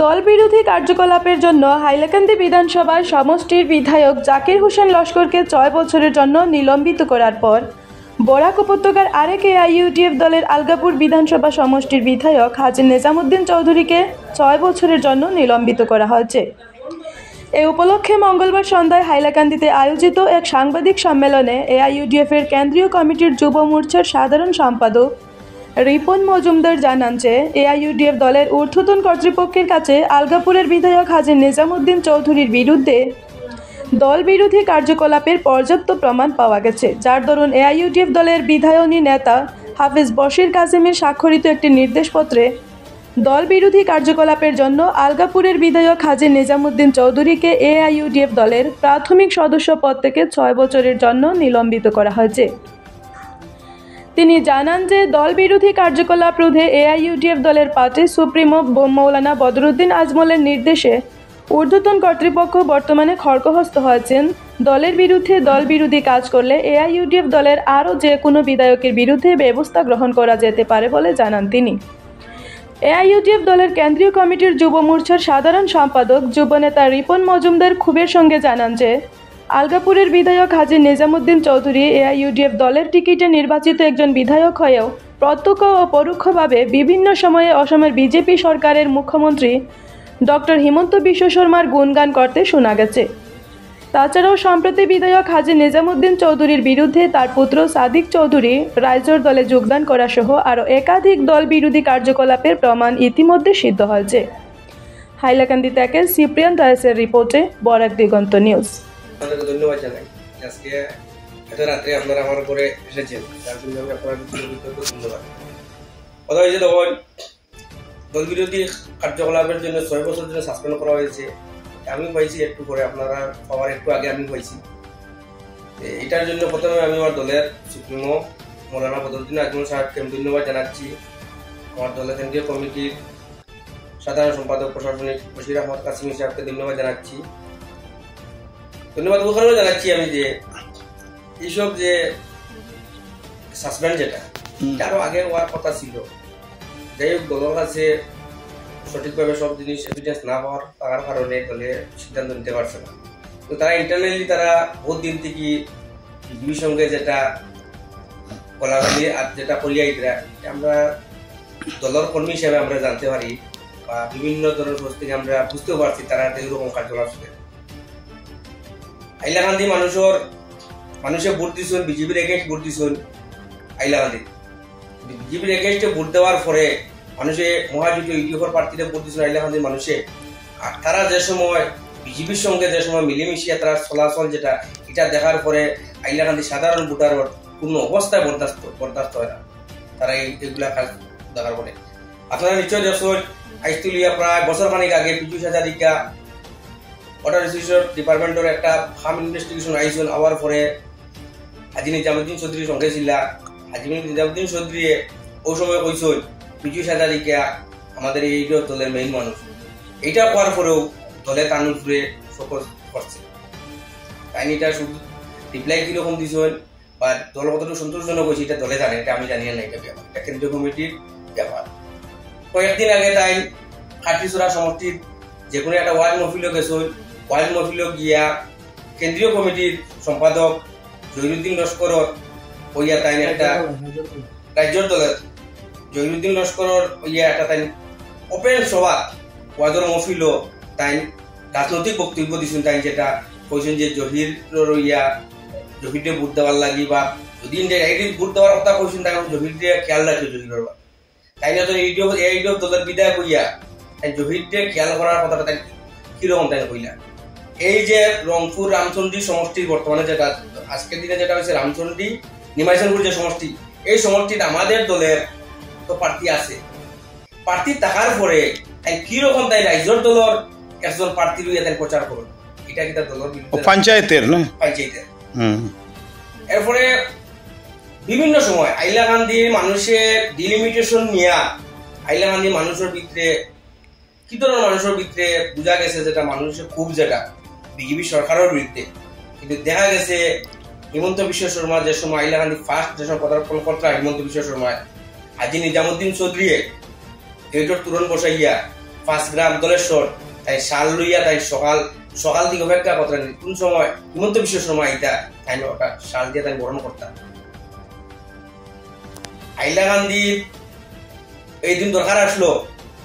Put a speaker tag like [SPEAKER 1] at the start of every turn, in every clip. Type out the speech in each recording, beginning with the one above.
[SPEAKER 1] দল বিরোধী কার্যকলাপের জন্য হাইলাকান্দি বিধানসভার সমষ্টির বিধায়ক জাকির হোসেন লস্করকে ৬ বছরের জন্য নিলম্বিত করার পর বরাক উপত্যকার আরেক এআইইউডিএফ দলের আলগাপুর বিধানসভা সমষ্টির বিধায়ক হাজী নিজামুদ্দিন চৌধুরীকে ৬ বছরের জন্য নিলম্বিত করা হয়েছে। এ উপলক্ষে মঙ্গলবার সন্ধ্যায় হাইলাকান্দিতে আয়োজিত এক সাংবাদিক সম্মেলনে এআইইউডিএফের কেন্দ্রীয় কমিটির যুব মোর্চার সাধারণ সম্পাদক রিপন মজুমদার জানান যে এআইইউডিএফ দলের ঊর্ধ্বতন কর্তৃপক্ষের কাছে আলগাপুরের বিধায়ক হাজী নিজামুদ্দিন চৌধুরীর বিরুদ্ধে দল বিরোধী কার্যকলাপের পর্যাপ্ত প্রমাণ পাওয়া গেছে, যার দরুন এআইইউডিএফ দলের বিধায়নী নেতা হাফিজ বশির কাসেমের স্বাক্ষরিত একটি নির্দেশপত্রে দল বিরোধী কার্যকলাপের জন্য আলগাপুরের বিধায়ক হাজী নিজামুদ্দিন চৌধুরীকে এআইইউডিএফ দলের প্রাথমিক সদস্য পদ থেকে ৬ বছরের জন্য নিলম্বিত করা হয়েছে। তিনি জানান যে দল বিরোধী কার্যকলাপ রোধে এআইইউডিএফ দলের পার্টি সুপ্রিমো মৌলানা বদরুদ্দিন আজমলের নির্দেশে ঊর্ধ্বতন কর্তৃপক্ষ বর্তমানে খড়গহস্ত হয়েছেন। দলের বিরুদ্ধে দল বিরোধী কাজ করলে এআইইউডিএফ দলের আরও যে কোনো বিধায়কের বিরুদ্ধে ব্যবস্থা গ্রহণ করা যেতে পারে বলে জানান তিনি। এআইইউডিএফ দলের কেন্দ্রীয় কমিটির যুব মোর্চার সাধারণ সম্পাদক যুবনেতা রিপন মজুমদার ক্ষোভের সঙ্গে জানান যে আলগাপুরের বিধায়ক হাজী নিজামুদ্দিন চৌধুরী এআইইউডিএফ দলের টিকিটে নির্বাচিত একজন বিধায়ক হয়েও প্রত্যক্ষ ও পরোক্ষভাবে বিভিন্ন সময়ে অসমের বিজেপি সরকারের মুখ্যমন্ত্রী ডক্টর হিমন্ত বিশ্ব শর্মার গুণগান করতে শোনা গেছে। তাছাড়াও সম্প্রতি বিধায়ক হাজী নিজামুদ্দিন চৌধুরীর বিরুদ্ধে তার পুত্র সাদিক চৌধুরী রাইজোর দলে যোগদান করা সহ আরও একাধিক দল বিরোধী কার্যকলাপের প্রমাণ ইতিমধ্যে সিদ্ধ হয়েছে। হাইলাকান্দি থেকে সিপ্রিয়ান দাসের রিপোর্টে বরাক দিগন্ত নিউজ।
[SPEAKER 2] ধন্যবাদ জানাই। আজকে এত রাত্রে আপনারা আমার উপরে এসেছেন, তার জন্য আমি আপনাদের ধন্যবাদ। কথা হয়েছে তখন দল বিরোধী কার্যকলাপের জন্য ৬ বছরের জন্য সাসপেন্ড করা হয়েছে। আমি পাইছি একটু করে, আপনারা পাওয়ার একটু আগে আমি পাইছি। এটার জন্য প্রথমে আমি আমার দলের সুপ্রিমো মৌলানা বদরুদ্দিন আজমল সাহেবকে ধন্যবাদ জানাচ্ছি। আমার দলের কেন্দ্রীয় কমিটির সাধারণ সম্পাদক প্রশাসনিক বশির আহমদ কাসিম সাহেবকে ধন্যবাদ জানাচ্ছি। ধন্যবাদ ওখানেও জানাচ্ছি আমি যে এইসব যে সাসপেন্ড যেটা আরো আগে হওয়ার কথা ছিল, যাই হোক দলের কাছে সঠিকভাবে সব জিনিস এভিডেন্স না হওয়ার থাকার কারণে দলে সিদ্ধান্ত নিতে পারছে না। তো তারা ইন্টারনালি তারা বহুত দিন থেকে বিজেপির সঙ্গে যেটা কোলাকুলি আর যেটা করিয়া আমরা দলের কর্মী হিসেবে আমরা জানতে পারি বা বিভিন্ন ধরনের সোর্স থেকে আমরা বুঝতেও পারছি তারা এইরকম কার্যকলাপ ছিল। হাইলাকান্দি মানুষে ভোট দিচ্ছেন, বিজেপির এগেন্স্ট ভোট দিচ্ছেন হাইলাকান্দি। বিজেপির এগেন্স্টে ভোট দেওয়ার পরে মানুষে মহাজোট ইউডিএফের প্রার্থীতে ভোট দিচ্ছেন হাইলাকান্দির মানুষে। আর তারা যে সময় বিজেপির সঙ্গে যে সময় মিলেমিশিয়ে তারা চলাচল যেটা এটা দেখার পরে হাইলাকান্দি সাধারণ ভোটার কোনো অবস্থায় বরদাস্ত হয় না তারা এইগুলা কাজ দেখার পরে। আপনারা নিশ্চয় দেখছেন আইসতুলিয়া প্রায় বছর খানিক আগে ২৫ হাজারিকা ওয়াটার রিসোর্স ডিপার্টমেন্টের একটা ফার্ম ইনভেস্টিগেশন আইসন হওয়ার পরে হাজী নিজামুদ্দিন চৌধুরীর সঙ্গে ছিল। হাজী নিজামুদ্দিন চৌধুরী ওই সময় কইসন ২৫ হাজারিকা আমাদের এই দলের মেইন মানুষ। এইটা করার পরেও দলে কানুন ফুরে ফোকাস করছে। তাই এটা শুধু রিপ্লাই কিরকম দিয়েছেন বা দল কতটুকু সন্তোষজনক হয়েছে এটা দলে জানে, এটা আমি জানিয়ে নাই। এটা ব্যাপার, এটা কেন্দ্রীয় কমিটির ব্যাপার। কয়েকদিন আগে তাই কাটিচুরা সমষ্টির যে কোনো একটা ওয়ার্ড মহফিলও গেছেন। ওয়ার্ড মহফিলও গিয়া কেন্দ্রীয় কমিটির সম্পাদক জহিরুদ্দিন লস্করর ওইয়া তাই একটা রাজ্যের দলের জহিরুদ্দিন লস্করর ওইয়া একটা তাই ওপেন সভা ওয়ার্ডের মহফিলও তাই রাজনৈতিক বক্তব্য দিচ্ছেন। তাই যেটা কইছেন যে জহিরকে ভোট দেওয়ার লাগি বা যদি ভোট দেওয়ার কথা কইছেন তাই জহিরকে খেয়াল রাখে জহিরের তাই না। এইডিও দলের বিদায় কইয়া তাই জহিরকে খেয়াল করার কথাটা তাই কিরকম তাই কইলা। এই যে রংপুর রামচন্দ্রী সমষ্টির বর্তমানে যেটা আজকের দিনে যেটা হয়েছে রামচন্দ্রী নিমাইশনপুর যে সমষ্টি, এই সমষ্টিতে আমাদের দলের তো প্রার্থী আছে। প্রার্থী থাকার পরে কিরকম তাই রাইজর দলের একজন প্রার্থী লইয়া তাই প্রচার করুন, এটা কি তার দলের
[SPEAKER 3] পঞ্চায়েতের
[SPEAKER 2] এরপরে বিভিন্ন সময় হাইলাকান্দির মানুষের ডিলিমিটেশন নিয়ে হাইলাকান্দি মানুষের ভিতরে কি ধরনের মানুষের ভিতরে বোঝা গেছে যেটা মানুষের খুব যেটা বিজেপি সরকারের বিরুদ্ধে। কিন্তু দেখা গেছে হিমন্ত বিশ্ব শর্মা যে সময় হাইলাকান্দি ফার্স্ট যে সময় পদার্পণ করতে হিমন্ত বিশ্ব শর্মা হাজী নিজামুদ্দিন চৌধুরী এইটার তুরন বসাইয়া 5 গ্রাম দলেশ্বর তাই শাল লইয়া তাই সকাল দিকে অপেক্ষা করতেন কোন সময় হিমন্ত বিশ্ব শর্মা আইতা তাই ওটা শাল দিয়ে তাই বরণ করতাম। হাইলাকান্দির এই দিন দরকার আসলো,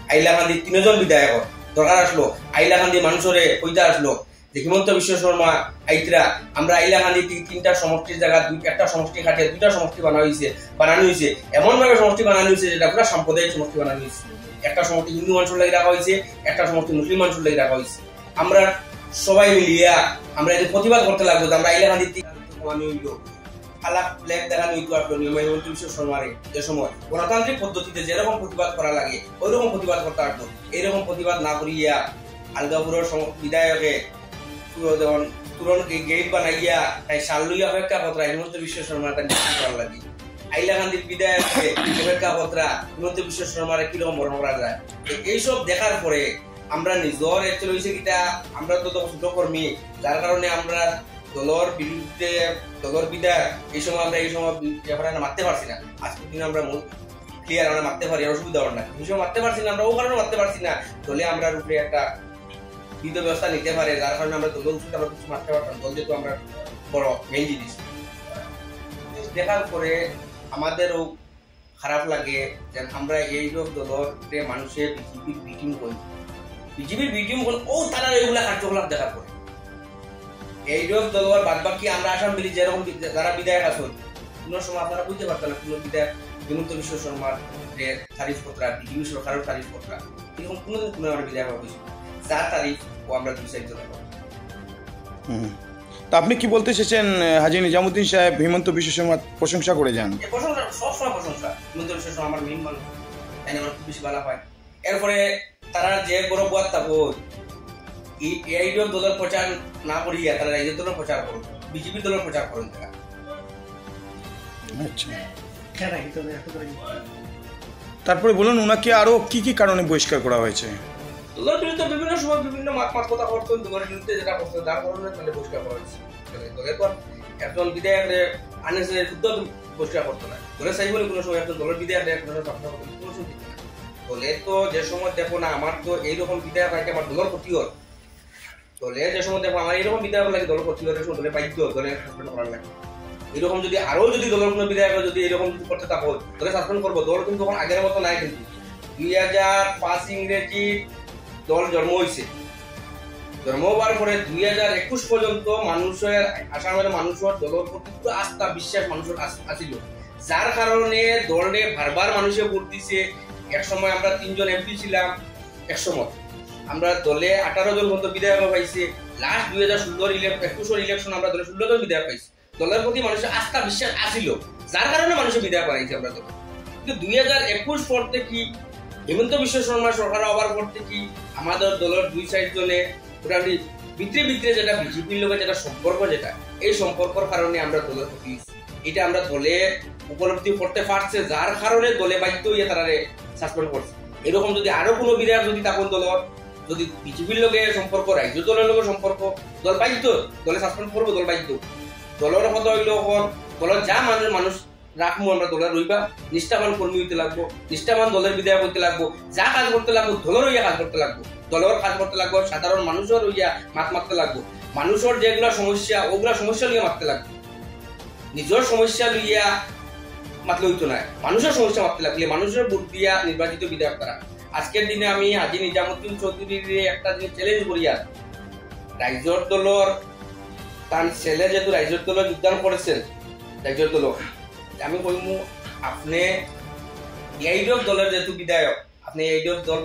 [SPEAKER 2] হাইলাকান্দির 3 জন বিধায়ক দরকার আসলো, হাইলাকান্দি মানুষরে কইতা আসলো যে হিমন্ত বিশ্ব শর্মা আইতরা আমরা হাইলাকান্দি 3টা সমষ্টির জায়গা একটা সমষ্টি কাটিয়ে 2টা সমষ্টি বানানো হয়েছে এমন ভাবে সমষ্টি বানানো হয়েছে যেটা পুরো সাম্প্রদায়িক সমষ্টি বানানো হয়েছে। একটা সমষ্টি হিন্দু মানুষের লাগি রাখা হয়েছে, একটা সমষ্টি মুসলিম মানুষের লাগি রাখা হয়েছে। আমরা সবাই মিলিয়া আমরা এদের প্রতিবাদ করতে লাগবো যে আমরা হাইলাকান্দির হিমন্ত বিশ্ব শর্মারে যে সময় গণতান্ত্রিক পদ্ধতিতে যেরকম প্রতিবাদ করা লাগে ওইরকম প্রতিবাদ করতে পারতো। এইরকম প্রতিবাদ না করিয়া আলগাপুরের বিধায়কে তুরন গেট বানাইয়া তাই শাল লইয়া অপেক্ষা কতরা হিমন্ত বিশ্ব শর্মা তাই নিশ্চিত করার লাগে। হাইলাকান্দির বিধায়ককে অপেক্ষা কতরা হিমন্ত বিশ্ব শর্মারে কিরকম বরণ করা যায়। এইসব দেখার পরে আমরা নিজের একচুয়ালি হয়েছে কিটা আমরা তো ছোট কর্মী, যার কারণে আমরা দলের বিরুদ্ধে দলের বিধায়ক এই সময় আমরা মারতে পারছি না। আজকের দিনে আমরা ক্লিয়ার আমরা মারতে পারি, অসুবিধা হয় না। এই সময় মারতে পারছি না, আমরা ও কারণে মারতে পারছি না। দলে আমরা উপরে একটা বিধ ব্যবস্থা নিতে পারে, যার কারণে আমরা দলের উপরে আমরা কিছু মারতে পারতাম। দল যেহেতু আমরা বড় মেইন জিনিস দেখার পরে আমাদেরও খারাপ লাগে যে আমরা এইসব দলের মানুষের বিজেপির বিটিম করি ও তারা এইগুলা কার্যকলাপ দেখার পরে এইসব দলের বাদ বাকি আমরা আসাম মিলি যেরকম যারা বিধায়ক আসুন কোন সময় আপনারা বুঝতে পারতেন না কোন বিধায়ক হিমন্ত বিশ্ব শর্মার তারিফ কতরা বিজেপি সরকারের তারিফ কতরা এরকম কোনোদিন কোনো আমার বিধায়ক হয়েছিল যার তারিফ ও আমরা দুই সাইড দলে।
[SPEAKER 3] তা আপনি কি বলতে এসেছেন হাজী নিজামুদ্দিন সাহেব হিমন্ত বিশ্ব শর্মার প্রশংসা করে যান?
[SPEAKER 2] প্রশংসা সবসময় প্রশংসা, হিমন্ত বিশ্ব শর্মা আমার মেইন মানুষ, তাই আমার খুব বেশি ভালো হয়। এরপরে তারা যে গৌরব থাকবো এই দলের প্রচার না করিয়া তারা রাজ্য দলের প্রচার করুন, বিজেপি দলের প্রচার করুন তারা।
[SPEAKER 3] আচ্ছা, তারপরে বলুন ওনাকে আরো কি কি কারণে বহিষ্কার করা হয়েছে?
[SPEAKER 2] দলের বিরুদ্ধে বিভিন্ন সময় বিভিন্ন মাত কথা করতেন, দলের বিরুদ্ধে যেটা করতেন তার কারণে তাহলে বহিষ্কার করা হয়েছে। দলে তো একজন বিধায়ক আননেসেসারি শুদ্ধ বহিষ্কার করতো না, দলে চাই বলে কোনো সময় একজন দলের বিধায়ক কোনো সুবিধা না। দলে তো যে সময় দেখো না আমার তো এইরকম বিধায়ক আছে আমার দলের ক্ষতি হয়, দলে যে সময় দেখো আমার এইরকম বিধায়ক লাগে দলের ক্ষতি হয়, দলে বাধ্য দলে সাসপেন্ড করার লাগে। এরকম যদি আরো যদি দলের কোনো বিধায়ক যদি এরকম করতে থাকো দলে সাসপেন্ড করবো। দল কিন্তু এখন আগের মতো নাই, কিন্তু 2005 ইংরেজি দল জন্ম হয়েছে, জন্ম হওয়ার পরে 2021 পর্যন্ত মানুষের আসামের মানুষের দলের প্রতি পুরো আস্থা বিশ্বাস মানুষের আসিল, যার কারণে দলে বারবার মানুষে ভোট দিছে। এক সময় আমরা 3 জন এমপি ছিলাম, এক সময় আমরা দলে 18 জন মতো বিধায়ক পাইছে। লাস্ট 2016-21 ইলেকশন আমরা দলে 16 জন বিধায়ক পাইছি। দলের প্রতি মানুষের আস্থা বিশ্বাস আসিল, যার কারণে মানুষের বিধায়ক বানাইছে আমরা দলে। কিন্তু 2021 পর থেকে হিমন্ত বিশ্ব শর্মা সরকার হওয়ার পর থেকে আমাদের দলের 2-4 জনে মোটামুটি ভিতরে যেটা বিজেপির লোকের যেটা সম্পর্ক যেটা এই সম্পর্কের কারণে আমরা দলের প্রতি এটা আমরা দলে উপলব্ধি করতে পারছে, যার কারণে দলে বাধ্য হয়ে তারা সাসপেন্ড করছে। এরকম যদি আরো কোনো বিধায়ক যদি তখন দলের যদি বিজেপির লোকের সম্পর্ক রাজ্য দলের লোকের সম্পর্ক দল বাধ্য দলে সাসপেন্ড করবো, দল বাধ্য। দলের কথা হইল দলের যা মানুষ রাখবো আমরা দলের রইবা, নিষ্ঠাবান কর্মী হইতে লাগবো, নিষ্ঠাবান দলের বিধায়ক হইতে লাগবো, যা কাজ করতে লাগবো দলের হইয়া কাজ করতে লাগবো, দলের কাজ করতে লাগবো, সাধারণ মানুষের হইয়া মারতে লাগবো, মানুষের যেগুলা সমস্যা ওগুলা সমস্যা লইয়া মারতে লাগবো। নিজের সমস্যা লইয়া মাতলে হইতো না, মানুষের সমস্যা মারতে লাগলে মানুষের ভোট দিয়া নির্বাচিত বিধায়ক তারা। আজকের দিনে আমি হাজী নিজামুদ্দিন চৌধুরীর একটা জিনিস চ্যালেঞ্জ করিয়া রাজ্যের দলের তার ছেলে যেহেতু রাজ্যের দলে যোগদান করেছেন, রাজ্যের দল আমি কইমু আপনি এইডক দলের যেহেতু বিধায়ক আপনি এইডক দল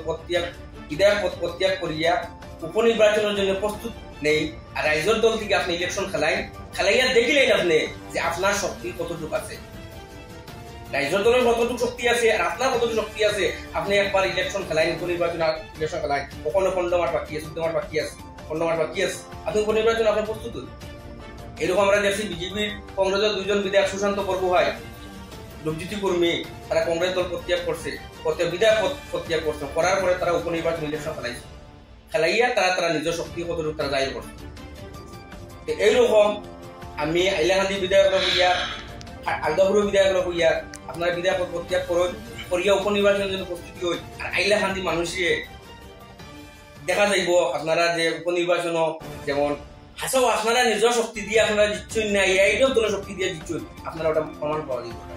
[SPEAKER 2] বিধায়ক পদ প্রত্যাগ করিয়া উপনির্বাচনের জন্য প্রস্তুত নেই, আর রাজ্যের দল থেকে আপনি ইলেকশন খেলাইয়া দেখিলেন আপনি যে আপনার শক্তি কতটুকু আছে, রাজ্যের দলের কতটুকু শক্তি আছে আর আপনার কতটুকু শক্তি আছে। আপনি একবার ইলেকশন খেলাইন, উপনির্বাচন ইলেকশন খেলাইন, ওখানে 15 মাস বাকি আছে, 14 মাস বাকি আছে, 15 মাস বাকি আছে, আপনি উপনির্বাচন আপনার প্রস্তুত। এরকম আমরা দেখছি বিজেপির কংগ্রেসের 2 জন বিধায়ক সুশান্ত বর্বু হয় লোকজিতি কর্মী, তারা কংগ্রেস দল প্রত্যাগ করছে, বিধায়ক প্রত্যাগ করছে, করার পরে তারা উপনির্বাচন ইলেকশন খেলাইয়া তারা নিজের শক্তি কতটুকু তারা জাহির করছে। এইরকম আমি হাইলাকান্দি বিধায়ক হইয়া আলগাপুর বিধায়ক হইয়া আপনারা বিধায়ক প্রত্যাগ করিয়া উপনির্বাচনের জন্য প্রস্তুতি হই, আর হাইলাকান্দি মানুষে দেখা যাইব আপনারা যে উপনির্বাচন যেমন হাসাও আপনারা নিজের শক্তি দিয়ে আপনারা দিচ্ছেন না এইটাও দলের শক্তি দিয়ে দিচ্ছেন আপনারা ওটা প্রমাণ পাওয়া যাবে